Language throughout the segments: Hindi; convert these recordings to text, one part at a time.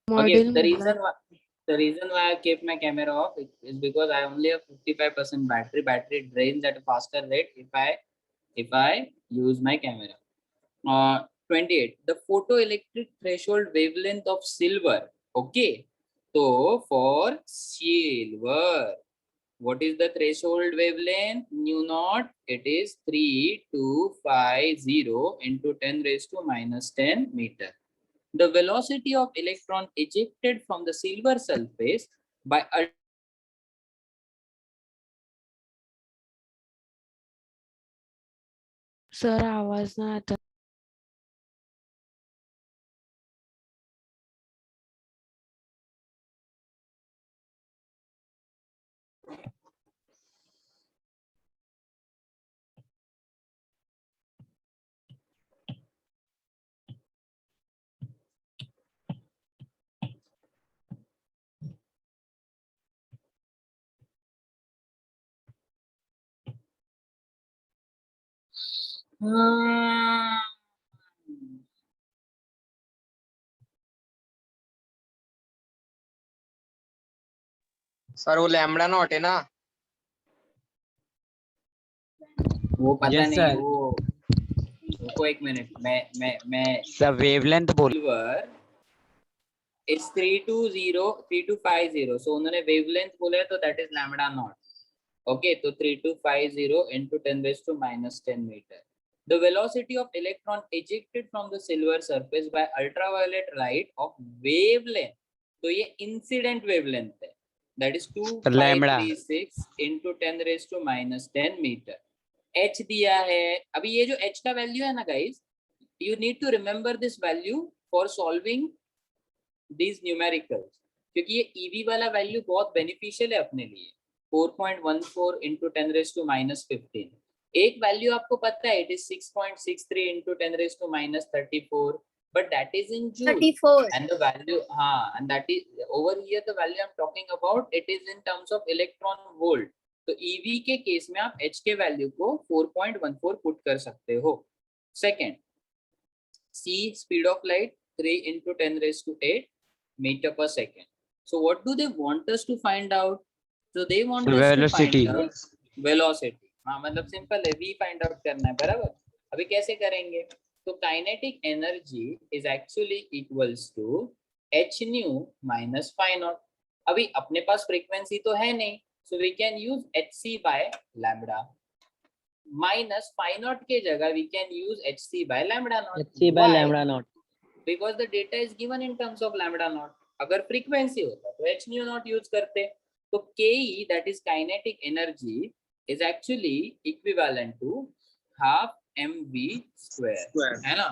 Okay, Model the reason why I kept my camera off is because I only have 55% battery. Battery drains at a faster rate if I use my camera. 28. The photoelectric threshold wavelength of silver. Okay. So for silver, what is the threshold wavelength? Nu naught. It is 3250 into 10 raised to minus 10 meter. The velocity of electron ejected from the silver surface by sir आवाज ना आता. सर वो लैम्बडा नॉट है ना? वो पता Yes, नहीं sir. वो रुको एक मिनट मैं सर वेवलेंथ बोल. सिल्वर इज 3250 सो उन्होंने वेवलेंथ बोला है तो that is lambda naught. Okay तो 3250 into 10 raised to minus 10 meter. The velocity of electron ejected from the silver surface by ultraviolet light of wavelength. तो ये incident wavelength है. That is 2536 into 10 raised to minus 10 meter. H दिया है. अभी ये जो H का वैल्यू है ना guys, you need to remember this value for solving these numericals. क्योंकि ये EV वाला वैल्यू बहुत बेनिफिशियल है अपने लिए. 4.14 into 10 raised to minus 15. एक वैल्यू आपको पता है, it is 6.63 into 10 raised to minus 34, but that is in joule. 34. And the value, and that is over here the value I'm talking about, it is in terms of electron volt. तो EV के केस में आप H के वैल्यू को 4.14 पुट कर सकते हो. Second, C speed of light 3 into 10 raised to 8 meter per second. So what do they want us to find out? So they want us velocity. to find out velocity. हाँ मतलब सिंपल है, v फाइंड आउट करना है बराबर. अभी कैसे करेंगे? तो kinetic energy is actually equals to h nu minus phi naught. अभी अपने पास फ्रीक्वेंसी तो है नहीं, so we can use hc by lambda minus phi naught के जगह we can use hc by lambda naught. hc by Why? lambda naught. Because the data is given in terms of lambda naught. अगर फ्रीक्वेंसी होता तो h nu naught यूज करते. तो ke, that is kinetic energy, is actually equivalent to half mv square. है ना?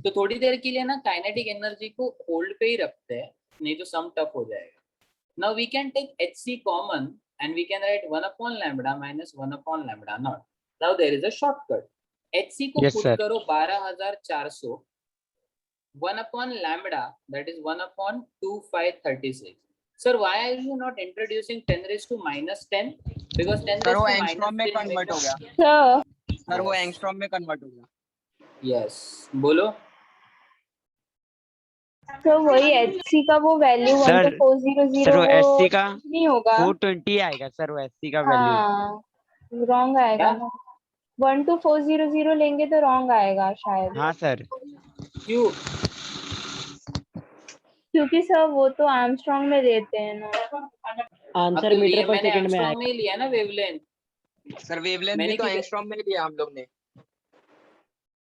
तो थोड़ी देर के लिए ना काइनेटिक एनर्जी को होल्ड पे ही रखते हैं, नहीं तो सम टफ हो जाएगा. Now we can take hc common and we can write 1 upon lambda minus 1 upon lambda naught. Now there is a shortcut. hc को Yes, put sir. करो 12400, 1 upon lambda, that is 1 upon 2536. Sir, why are you not introducing 10 raised to minus 10? Because 10 raised sir वो to एंगस्ट्रॉम में minus 10 कन्वर्ट हो गया. Sir, सर वो एंगस्ट्रॉम में कन्वर्ट हो गया. Yes, बोलो. तो वही HC का वो वैल्यू Sir, 12400 सर वो SC का नहीं होगा. 420 आएगा सर वो SC का वैल्यू. हाँ रॉन्ग आएगा ना. 12400 लेंगे तो रॉन्ग आएगा शायद. हाँ सर. क्यों? क्योंकि सर वो तो आर्मस्ट्रांग में देते हैं ना. आंसर मीटर पर मैंने सेकंड में एंगस्ट्रॉम आएगा. में ही लिया ना वेवलेंथ. सर वेवलेंथ मैंने भी तो किधर- एंगस्ट्रॉम में लिया हम लोग ने.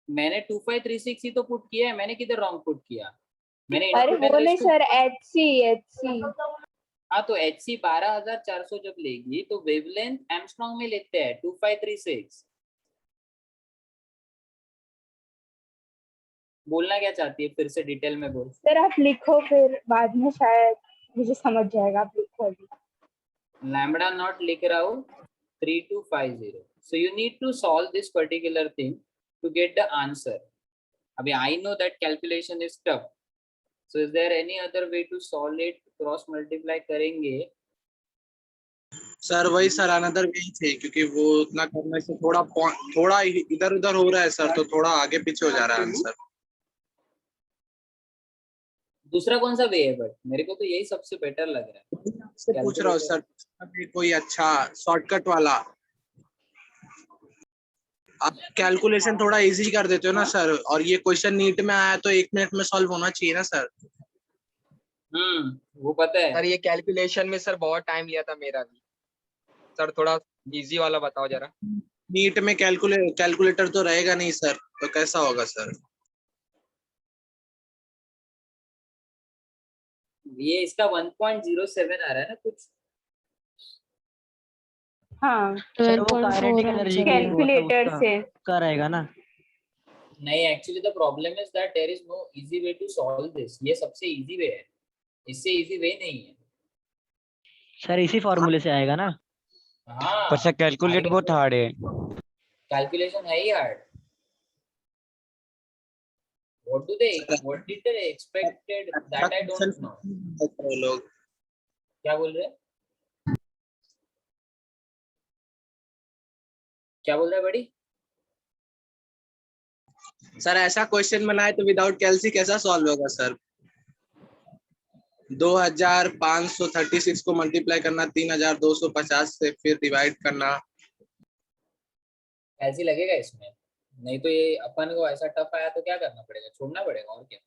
मैंने 2536 ही तो पुट किया है. मैंने किधर रॉन्ग पुट किया? मैंने अरे into 10 वो नहीं raised to- सर, HC. हाँ तो HC 12400 जब लेगी तो वेवलेंथ एंगस्ट्रॉम में लेते हैं 2536. बोलना क्या चाहती है, फिर से डिटेल में बोल. सर आप लिखो फिर बाद में शायद मुझे समझ जाएगा. आप लिखो अभी. लैम्बडा नॉट लिख रहा हूँ 3250. So you need to solve this particular thing to get the answer. अभी I know that calculation is tough. So is there any other way to solve it? Cross multiply करेंगे. सर वही सर अनदर वे थे, क्योंकि वो उतना करने से थोड़ा इधर उधर हो रहा है सर, तो थोड़ा आगे पीछे हो जा रहा है आंसर. दूसरा कौन सा वे है? बट मेरे को तो यही सबसे बेटर लग रहा है। से पूछ रहा हूँ सर, कोई अच्छा शॉर्टकट वाला। आप कैलकुलेशन थोड़ा इजी कर देते हो ना सर, और ये क्वेश्चन नीट में आया तो 1 मिनट में सॉल्व होना चाहिए ना सर। वो पता है। सर ये कैलकुलेशन में सर बहुत टाइम लिया था मेरा भी। सर थोड़ा इजी वाला बताओ जरा। नीट में कैलकुलेटर तो रहेगा नहीं सर, तो कैसा होगा सर? ये इसका 1.07 आ रहा है ना कुछ। हाँ सर वो 12.4 काइनेटिक एनर्जी आंसर की है। कैलकुलेटर से। उसका रहेगा ना। नहीं, actually the problem is that there is no easy way to solve this. ये सबसे इजी वे है, इससे इजी वे नहीं है। सर इसी फॉर्मूले से आएगा ना। हाँ पर सर कैलकुलेट बहुत हार्ड है। कैलकुलेशन है ही hard. What did they expected that I don't know. लोग क्या बोल रहे हैं? क्या बोल रहे हैं बड़ी? सर ऐसा क्वेश्चन बनाए तो विदाउट कैलसी कैसा सॉल्व होगा सर? 2536 को मल्टीप्लाई करना 3250 से, फिर डिवाइड करना। ऐसे लगेगा इसमें। नहीं तो ये अपन को ऐसा टफ आया तो क्या करना पड़ेगा? छोड़ना पड़ेगा और क्या।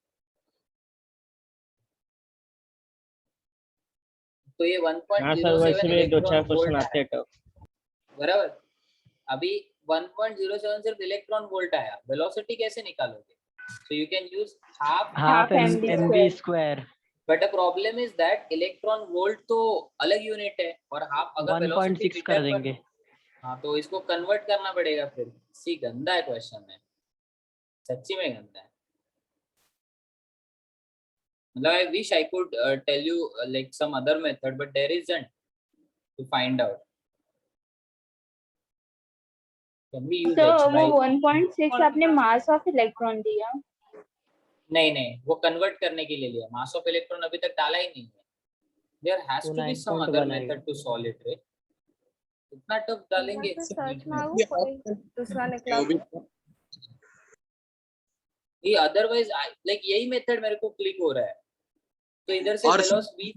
तो ये 1.07 इलेक्ट्रॉन वोल्ट आया बराबर। अभी 1.07 सिर्फ इलेक्ट्रॉन वोल्ट आया, वेलोसिटी कैसे निकालोगे? So you can use half half mv mv square but the problem is that electron volt तो अलग यूनिट है और हाफ अगर वेलोसिटी 1.6 कर देंगे। हाँ तो इसको कन्वर्ट करना पड़ेगा फिर। सी गंदा है क्वेश्चन है, सच्ची में गंदा है। मतलब I wish I could tell you like some other method but there isn't to find out. Can we use तो H by? वो 1.6 आपने मास ऑफ इलेक्ट्रॉन दिया। नहीं वो कन्वर्ट करने के लिए लिया। मास ऑफ इलेक्ट्रॉन अभी तक डाला ही नहीं है। There has तो to be some 9.1 other आएगा। method to solve it, right? इतना टफ डालेंगे सर्च मारो कोई दूसरा निकला तो। ये अदरवाइज लाइक यही मेथड मेरे को क्लिक हो रहा है। तो इधर से और वेलोस v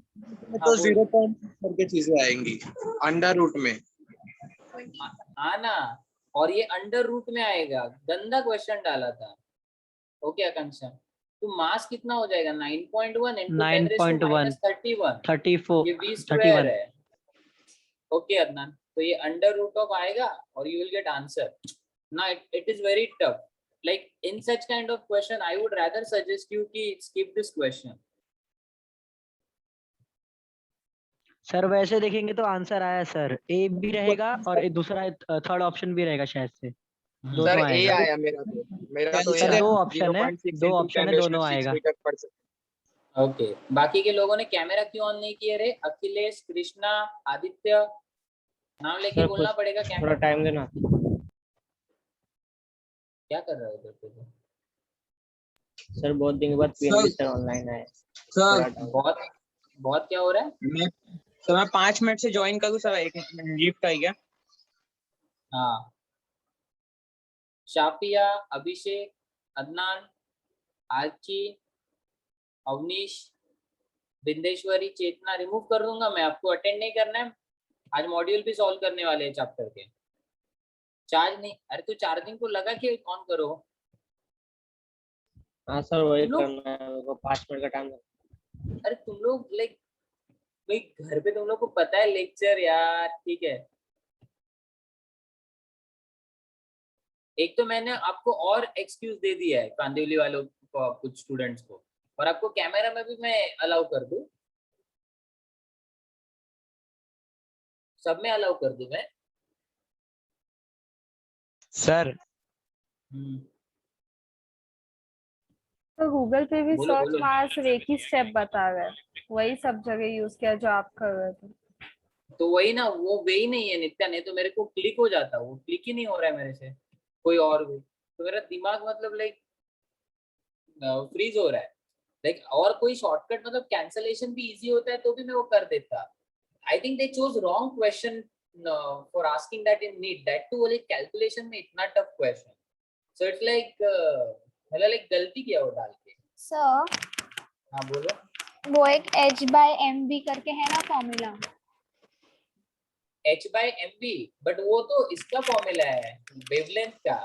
तो 0 करके चीजें आएंगी अंडर रूट में। आना और ये अंडर रूट में आएगा। गंदा क्वेश्चन डाला था। ओके आकांक्षा, तो मास कितना हो जाएगा? 9.1 into 10⁻³ 31। 34 ये v 31 स्क्वायर है। ओके अदनान, तो ये अंडर रूट ऑफ आएगा और यू विल गेट आंसर। ना it is very tough. Like in such kind of question, I would rather suggest you कि skip this question. सर वैसे देखेंगे तो आंसर आया सर, ए भी रहेगा और दूसरा थर्ड ऑप्शन भी रहेगा शायद से। सर दोनों ए आएगा। आया मेरा तो ए सर आया। दो ऑप्शन है, 0.6 दो into ऑप्शन है, 10⁻⁶ दोनों आएगा। मीटर पर सेकंड। ओके बाकी के लोगों ने कैमरा क्यों ऑन नहीं किए रे? अखिलेश, कृष्णा, आदित्य, नाम लेके बोलना पड़ेगा। कैमरा टाइम देना। क्या कर रहे हो उधर पे? सर बहुत दिन के बाद पीएनबी सर ऑनलाइन आए। सर बहुत क्या हो रहा है? मैं 5 मिनट से ज्वाइन करूँ सर? 1 मिनट लिफ्ट आई क्या? हाँ शाफिया, अभिषेक, अदनान, आर्ची, अवनीश, बिंदेश्वरी, चेतना रिमूव कर दूंगा मैं। आपको अटेंड नहीं करना है। आज मॉड्यूल भी सॉल्व करने वाले हैं चैप्टर के। चार्ज नहीं, अरे तू चार्जिंग को लगा के ऑन करो। हाँ सर वही करना है, वो 5 मिनट का टाइम। अरे तुम लोग लाइक भाई घर पे तुम लोग को पता है लेक्चर यार, ठीक है। एक तो मैंने आपको और एक्सक्यूज दे दिया है कांदिवली वालों को, कुछ स्टूडेंट्स को, और आपको कैमरा में भी मैं अलाउ कर दूं, सब में अलाउ कर दूं मैं सर। तो गूगल पे भी बोलो, सर्च बोलो। मार सिर्फ एक ही स्टेप बता रहा है, वही सब जगह यूज किया जो आप कर रहे थे। तो वही ना, वो वे ही नहीं है नित्या। नहीं तो मेरे को क्लिक हो जाता, वो क्लिक ही नहीं हो रहा है मेरे से कोई और वे। तो मेरा दिमाग मतलब लाइक फ्रीज हो रहा है। लाइक और कोई शॉर्टकट मतलब कैंसलेशन भी इजी होता है तो भी मैं वो कर देता। I think they chose wrong question for asking that in NEET, that too like calculation में इतना tough question. So it's like मतलब लाइक गलती किया वो डाल के। सर हाँ बोलो। वो एक h/mv करके है ना फॉर्मूला। h/mv, बट वो तो इसका फॉर्मूला है वेवलेंथ का,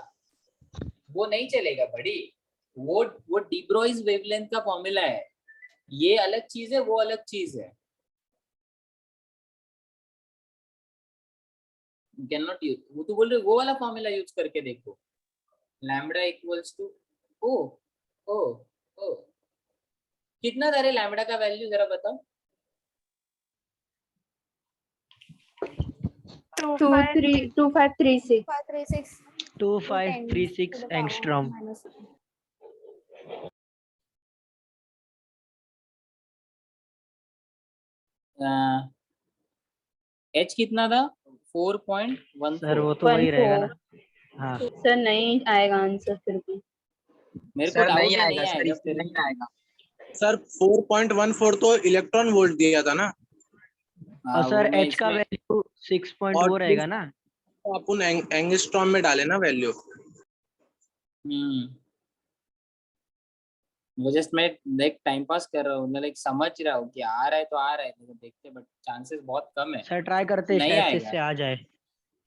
वो नहीं चलेगा बड़ी। वो डिब्रोइज वेवलेंथ का फॉर्मूला है, ये अलग चीज है, वो अलग चीज है। कैन नॉट यूज, वो तो बोल रहे वो वाला फॉर्मूला यूज करके देखो। लैम्बडा इक्वल्स टू ओ ओ ओ कितना था रे लैम्बडा का वैल्यू जरा बताओ। 2536 536 2536 एंगस्ट्रॉम। एच कितना था 4.14। सर वो तो वही रहेगा ना। हाँ सर नहीं आएगा आंसर फिर भी। मेरे को सर डाउट नहीं है आएगा नहीं सर, आएगा इससे फिर। नहीं आएगा। सर 4.14 तो इलेक्ट्रॉन वोल्ट दिया था ना, हाँ, और वो सर मैं एच का इसमें वैल्यू 6 पॉइंट और वो रहेगा ना। तो अपन एंगस्ट्रॉम में डाले ना वैल्यू। वो जस्ट मैं लाइक टाइम पास कर रहा हूँ, मैं लाइक समझ रहा हूँ कि आ रहा है तो आ रहा है, तो देखते, बट चांसेस बहुत कम है। सर ट्राई करते हैं, नहीं शायद से आएगा, इससे आ जाए।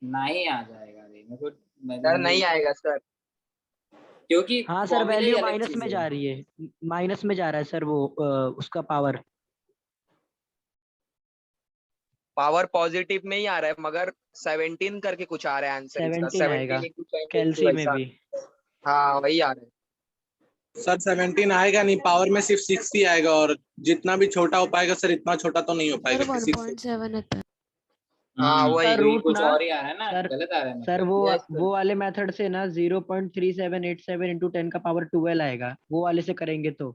नहीं आ जाएगा रे मेरे को, सर नहीं आएगा सर। क्योंकि हाँ सर फॉर्मूला ही वैल्यू अलग माइनस चीज में है। जा रही है, माइनस में जा रहा है सर वो उसका पावर। पावर पॉजिटिव में ही आ रहा है, मगर 17 करके कुछ आ रहा है आंसर इसका। 17 आएगा 17 कुछ कैल्सी में ऐसा। भी। हाँ वही आ रहा है। सर 17 आएगा नहीं, पावर में सिर्फ 6 ही आएगा, और जितना भी छोटा हो पाएगा सर, इतना छोटा तो नहीं हो सर पाएगा कि 6। 1.7 आता है। हाँ वही। सर तो ये रूट कुछ ना, और ही आ रहा है ना, सर गलत आ रहा है सर मतलब। Yes, sir. वो वाले मेथड से ना 0.3787 इंटू 10 का पावर 12 आएगा, वो वाले से करेंगे तो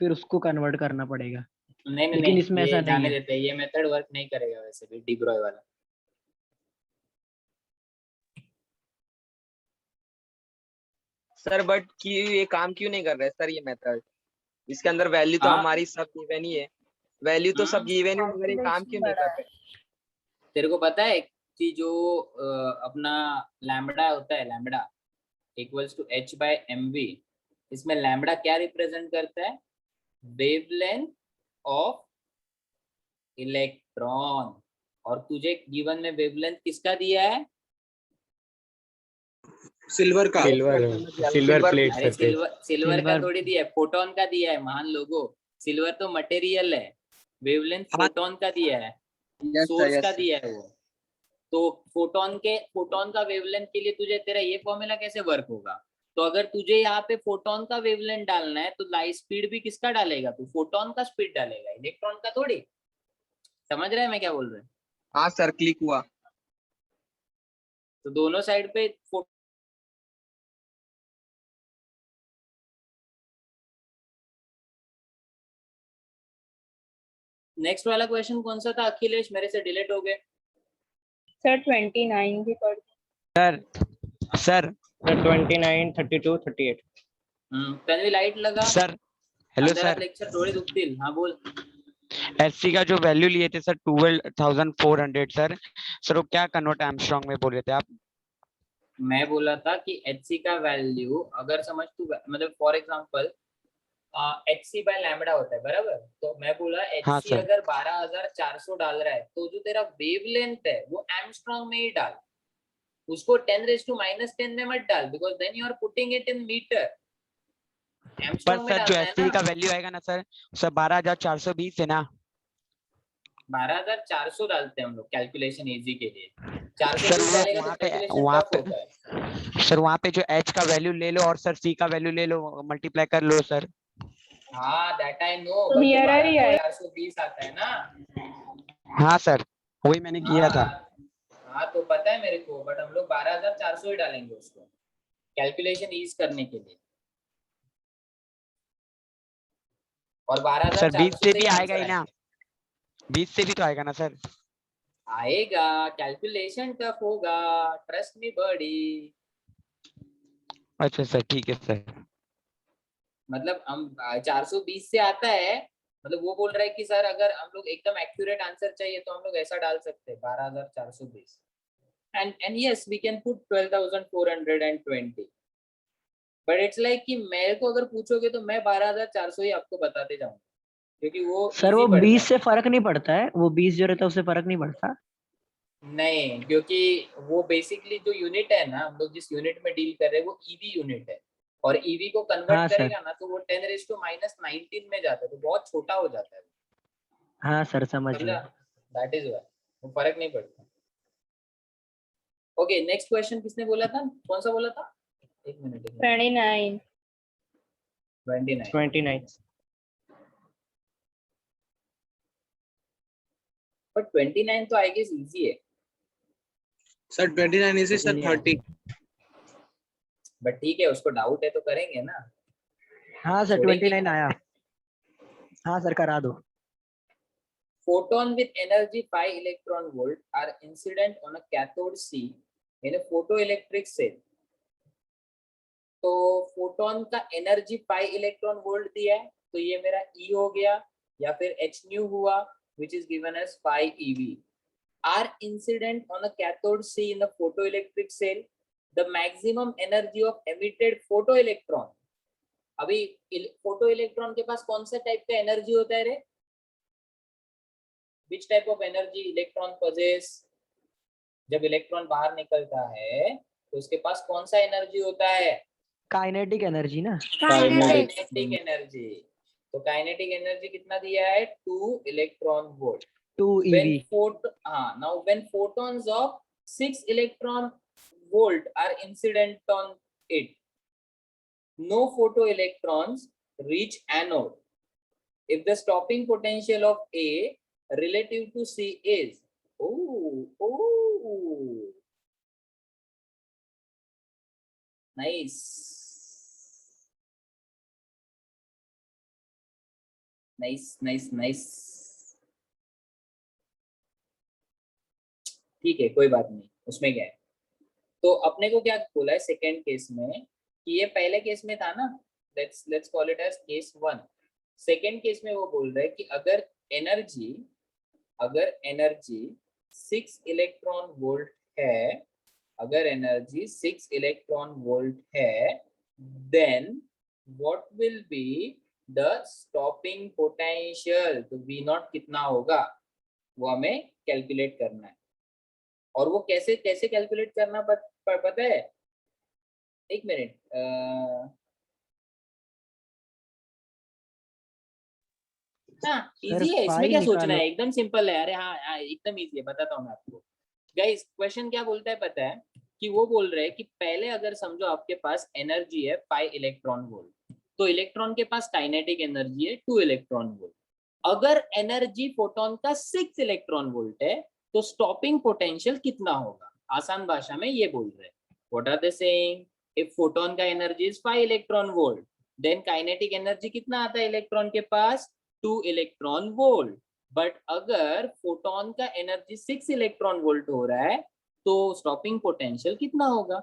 फिर उसको कन्वर्ट करना पड़ेगा, नहीं नहीं लेकिन नहीं, इसमें ये ऐसा नहीं जाने है। देते हैं, ये मेथड वर्क नहीं करेगा वैसे भी, डिब्रॉय वाला। सर बट क्यों ये काम क्यों नहीं कर रहा है सर ये मेथड? इसके अंदर वैल्यू तो हाँ हमारी सब गिवन ही है, वैल्यू तो सब गिवन ही, मगर ये काम क्यों नहीं कर रहे? तेरे को पता है कि जो अपना लैम्बडा होता है, लैम्बडा इक्वल्स टू h/mv, इसमें लैम्बडा क्या रिप्रेजेंट करता है? Wavelength of electron. और तुझे गिवन में वेवलेंथ किसका दिया है? सिल्वर का। सिल्वर प्लेट अरे सिल्वर का सिल्वर। थोड़ी दिया है, फोटोन का दिया है मान लोगो। सिल्वर तो मटेरियल है, वेवलेंथ हाँ फोटोन का दिया है, यस सर, सोर्स यस का सर। दिया है वो। तो फोटोन का वेवलेंथ के लिए तुझे तेरा ये फॉर्मूला कैसे वर्क होगा? तो अगर तुझे यहाँ पे फोटोन का वेवलेंथ डालना है तो लाइट स्पीड भी किसका डालेगा? तू फोटोन का स्पीड डालेगा, इलेक्ट्रॉन का थोड़ी। समझ रहे हैं मैं क्या बोल रहा हूँ? हाँ सर, क्लिक हुआ। तो दोनों साइड पे नेक्स्ट वाला क्वेश्चन कौन सा था अखिलेश? मेरे से डिलीट हो गए। सर 29 भी पढ़। सर 29, 32, 38। तन्वी लाइट लगा। सर हेलो अंधेरात सर, लेक्चर थोड़े दुखतील। हाँ बोल। एचसी का जो वैल्यू लिए थे सर 12,400 सर, सर वो क्या कन्वर्ट एमस्ट्रॉन्ग में बोल रहे थे आप? मैं बोला था कि एचसी का वैल्यू अगर समझ तू, मतलब for example h c by lambda होता है बराबर, तो मैं बोला हाँ एचसी सर। अगर 12,400 डाल रहा है तो जो तेरा वेवलेंथ है वो एमस्ट्रॉन्ग में ही डाल, उसको 10⁻⁻10 में मत डाल, because then you are putting it in metre. पर एमस्ट्रॉन्ग में सर जो डालना है एचसी का ना। वैल्यू आएगा ना सर, सर 12,420 है ना? 12,400 डालते हैं हम लोग कैलकुलेशन इजी के लिए। सर 420 वो डालेगा तो कैलकुलेशन टफ होता है। सर वहाँ पे जो एच का वैल्यू ले लो और सर सी का वैल्यू ले लो, मल्टीप्लाई कर लो सर। हाँ दैट आई नो, तो बट वो नियरर ही आएगा। 12,420 आता है ना। हाँ सर, वही मैंने किया था। हाँ तो पता है मेरे को, बट हम लोग 12,400 ही डालेंगे उसको कैलकुलेशन ईज करने के लिए। और सर 20 12,400 से से भी ही आएगा आंसर ही ना, आएंगे। 20 से भी तो आएगा ना सर? आएगा, कैलकुलेशन टफ होगा, ट्रस्ट मी बड़ी। अच्छा सर, ठीक है सर। मतलब हम 420 से आता है, मतलब वो बोल रहा है कि सर अगर हम लोग एकदम एक्यूरेट आंसर चाहिए तो हम लोग ऐसा डाल सकते हैं 12,420, and yes we can put 12,420। But it's like कि मेरे को अगर पूछोगे तो मैं 12,400 ही आपको बताते जाऊंगा, क्योंकि वो सर वो easy पड़ता 20 है। से फर्क नहीं पड़ता है, वो 20 जो रहता है उससे फर्क नहीं पड़ता। नहीं, क्योंकि वो बेसिकली जो यूनिट है ना, हम लोग जिस यूनिट में डील कर रहे हैं वो ईवी यूनिट है, और ईवी को हाँ कन्वर्ट सर, करेगा ना तो वो 10⁻⁻19 में जाता है, तो बहुत छोटा हो जाता है, हाँ सर समझ समझा? गया। दैट इज वाई वो फर्क नहीं पड़ता। ओके, नेक्स्ट क्वेश्चन किसने बोला था, कौन सा बोला था? एक मिनट 29. 29। 29. बट 29 तो आई गेस इजी है, सर 29 इजी सर 30। बट ठीक है, उसको डाउट है तो करेंगे ना, हाँ सर छोड़ेंगे 29 क्या? आया। हाँ सर करा दो। Photon with energy 5 electron volt are incident on a cathode C in a photoelectric cell. तो फोटोन का एनर्जी 5 इलेक्ट्रॉन वोल्ट दिया है, तो ये मेरा E हो गया, या फिर H न्यू हुआ, which is given as 5 EV. Are incident on a cathode C in the photoelectric cell. The maximum energy of emitted photoelectron. अभी फोटो इलेक्ट्रॉन के पास कौन सा टाइप का एनर्जी होता है रे? Which type of energy electron possess? जब इलेक्ट्रॉन बाहर निकलता है तो उसके पास कौन सा एनर्जी होता है? काइनेटिक एनर्जी ना। Kinetic energy. तो काइनेटिक एनर्जी कितना दिया है? 2 electron volt. 2 When EV। now when photons of 6 electron volt are incident on it, no photoelectrons reach anode. If the stopping potential of A relative to C is nice, nice. ठीक है, कोई बात नहीं, उसमें क्या है। तो अपने को क्या बोला है सेकेंड केस में, कि ये पहले केस में था ना, let's call it as case 1। Second case में वो बोल रहा है कि अगर एनर्जी 6 इलेक्ट्रॉन वोल्ट है, अगर एनर्जी 6 इलेक्ट्रॉन वोल्ट है, then what will be the stopping potential. तो V नॉट कितना होगा वो हमें कैलकुलेट करना है, और वो कैसे कैसे कैलकुलेट करना पता है? एक मिनट, हाँ सर इजी है, इसमें फाई क्या सोचना निकालो। है, एकदम सिंपल है। अरे हाँ, एकदम इजी है, बताता हूँ मैं आपको। गाइस क्वेश्चन क्या बोलता है पता है? कि वो बोल रहे हैं कि पहले अगर समझो आपके पास एनर्जी है 5 इलेक्ट्रॉन वोल्ट, तो इलेक्ट्रॉन के पास काइनेटिक एनर्जी है 2 इलेक्ट्रॉन वोल्ट। अगर एनर्जी फोटोन का 6 इलेक्ट्रॉन वोल्ट है तो स्टॉपिंग पोटेंशियल कितना होगा? आसान भाषा में ये बोल रहे हैं, what are they saying? If photon का energy is 5 electron volt, then kinetic energy कितना आता है इलेक्ट्रॉन के पास? 2 इलेक्ट्रॉन वोल्ट। बट अगर फोटोन का एनर्जी 6 इलेक्ट्रॉन वोल्ट हो रहा है तो स्टॉपिंग पोटेंशियल कितना होगा?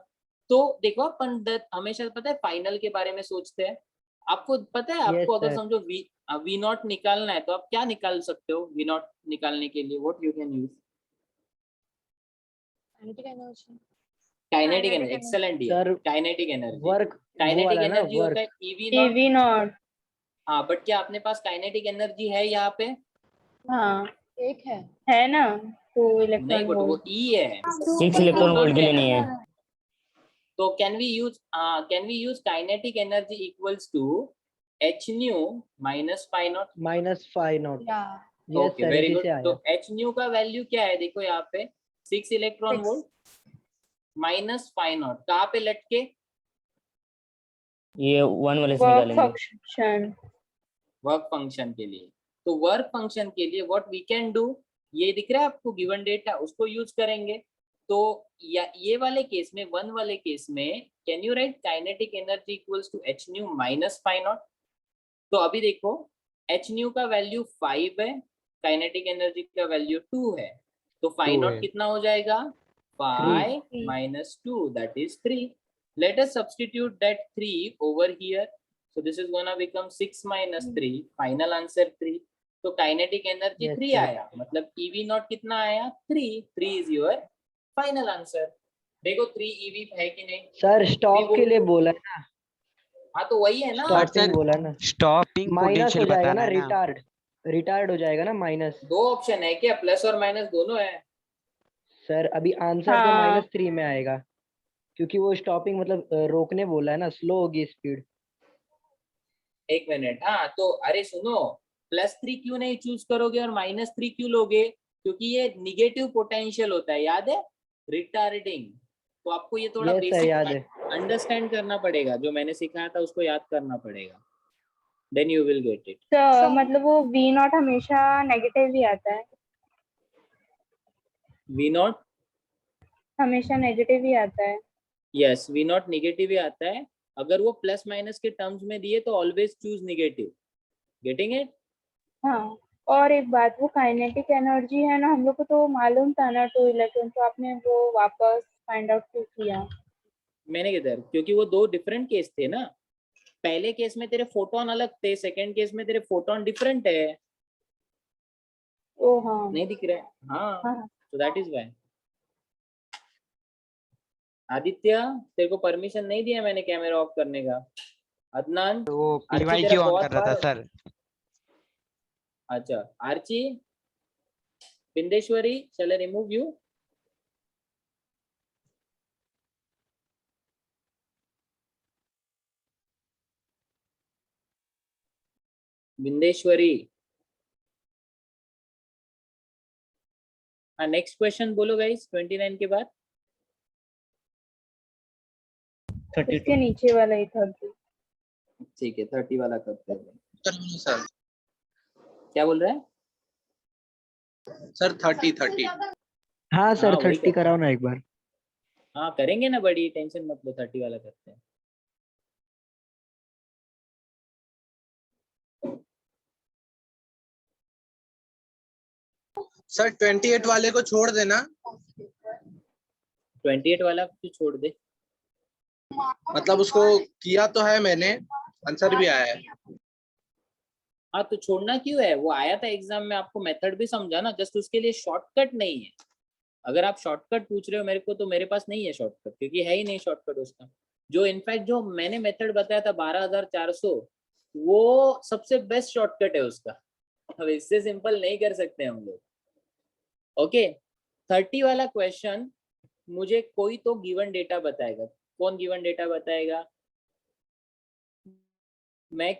तो देखो अपन हमेशा पता है फाइनल के बारे में सोचते हैं। आपको पता है, आपको अगर सर। समझो वी नॉट निकालना है तो आप क्या निकाल सकते हो? वी नॉट निकालने के लिए what you can use? Kinetic energy. Excellent sir kinetic energy. Work वो काइनेटिक वाला ना, एनर्जी होता है work. EV not. EV not. हाँ, बट क्या अपने पास काइनेटिक एनर्जी है यहाँ पे? हाँ है ना, 2 नहीं इलेक्ट्रॉन बट वो वोल्ट। ई है, 6 इलेक्ट्रॉन वोल्ट के लिए नहीं है। तो can we use kinetic energy equals to h nu minus phi naught. -5 yes okay, sir very इसी गुड। से तो आया। h न्यू का वैल्यू क्या है? देखो यहाँ पे 6 electron volt minus phi naught, कहाँ पे लटके? ये 1 वाले से वर्क निकालेंगे। फंक्शन। वर्क फंक्शन के लिए। तो वर्क फंक्शन के लिए व्हाट वी कैन डू, ये दिख रहा है आपको गिवन डेटा, उसको यूज करेंगे। तो ये वाले केस में, 1 वाले केस में, can you write kinetic energy equals to h nu minus phi naught. तो अभी देखो h न्यू का वैल्यू 5 है, काइनेटिक एनर्जी का वैल्यू 2 है, तो फाई 2 नॉट है। कितना हो जाएगा? 5 minus 2, that is 3. Let us substitute that 3 over here. So this is gonna become 6 minus 3. Final answer 3. तो काइनेटिक एनर्जी Yes, 3 sir. आया, मतलब EV नॉट कितना आया? 3. 3 is your final answer. देखो 3 EV है कि नहीं? सर स्टॉप वो- के लिए बोला है ना। हाँ तो वही है ना। स्टॉपिंग बोला ना, स्टॉपिंग माइनस हो पोटेंशियल जाएगा बताना ना, है ना। रिटार्ड हो जाएगा ना माइनस। दो ऑप्शन है क्या, प्लस और माइनस दोनों है? सर अभी आंसर तो हाँ -3 में आएगा, क्योंकि वो स्टॉपिंग मतलब रोकने बोला है ना, स्लो होगी स्पीड। एक मिनट, हाँ तो अरे सुनो, +3 क्यों नहीं चूज करोगे और -3 क्यों लोगे? क्योंकि ये निगेटिव पोटेंशियल होता है, याद है, रिटार्डिंग। तो आपको ये थोड़ा यस सर, याद है। बेसिक अंडरस्टैंड करना पड़ेगा, जो मैंने सिखाया था उसको याद करना पड़ेगा, then you will get it. तो मतलब वो वी नॉट हमेशा नेगेटिव ही आता है, V0, हमेशा नेगेटिव ही आता है। यस V0 निगेटिव ही आता है। अगर वो प्लस माइनस के टर्म्स में दिए तो always choose negative, getting it? हाँ, और एक बात, वो काइनेटिक एनर्जी है ना, हम लोग को तो मालूम था ना 2 इलेक्ट्रॉन, तो आपने वो वापस फाइंड आउट क्यों किया? मैंने किधर, क्योंकि वो दो डिफरेंट केस थे ना। पहले केस में तेरे फोटोन अलग थे, सेकंड केस में तेरे फोटोन डिफरेंट है। ओ हाँ नहीं दिख रहा है? हाँ, हाँ। तो दैट इज व्हाई। आदित्य, तेरे को परमिशन नहीं दिया मैंने कैमरा ऑफ करने का। अदनान, तो वो आर्ची पीवाई तेरा क्यों ऑन बहुत कर रहा था बार, सर? अच्छा Archi, Bindeshwari, shall I remove you? Bindeshwari, हाँ नेक्स्ट क्वेश्चन बोलो गाइस, 29 के बाद। इसके नीचे वाला ही था। ठीक है, 30 वाला करते हैं। सर क्या बोल रहा है? सर 30। हाँ सर, हाँ वही 30 करते कराओ हैं। ना एक बार। हाँ करेंगे ना, बड़ी टेंशन मत लो, 30 वाला करते हैं। सर 28 वाले को छोड़ देना। 28 वाला तो छोड़ दे। मतलब उसको किया तो है मैंने, आंसर भी आया है। हाँ तो छोड़ना क्यों है, वो आया था एग्जाम में, आपको मेथड भी समझा ना, जस्ट उसके लिए शॉर्टकट नहीं है। अगर आप शॉर्टकट पूछ रहे हो मेरे को, तो मेरे पास नहीं है शॉर्टकट, क्योंकि है ही नहीं शॉर्टकट उसका। जो इनफैक्ट जो मैंने मेथड बताया था 12,400, वो सबसे बेस्ट शॉर्टकट है उसका। अब इससे सिंपल नहीं कर सकते हम लोग। ओके, 30 वाला क्वेश्चन मुझे कोई तो गिवन डेटा बताएगा। कौन गिवन डेटा बताएगा? मैं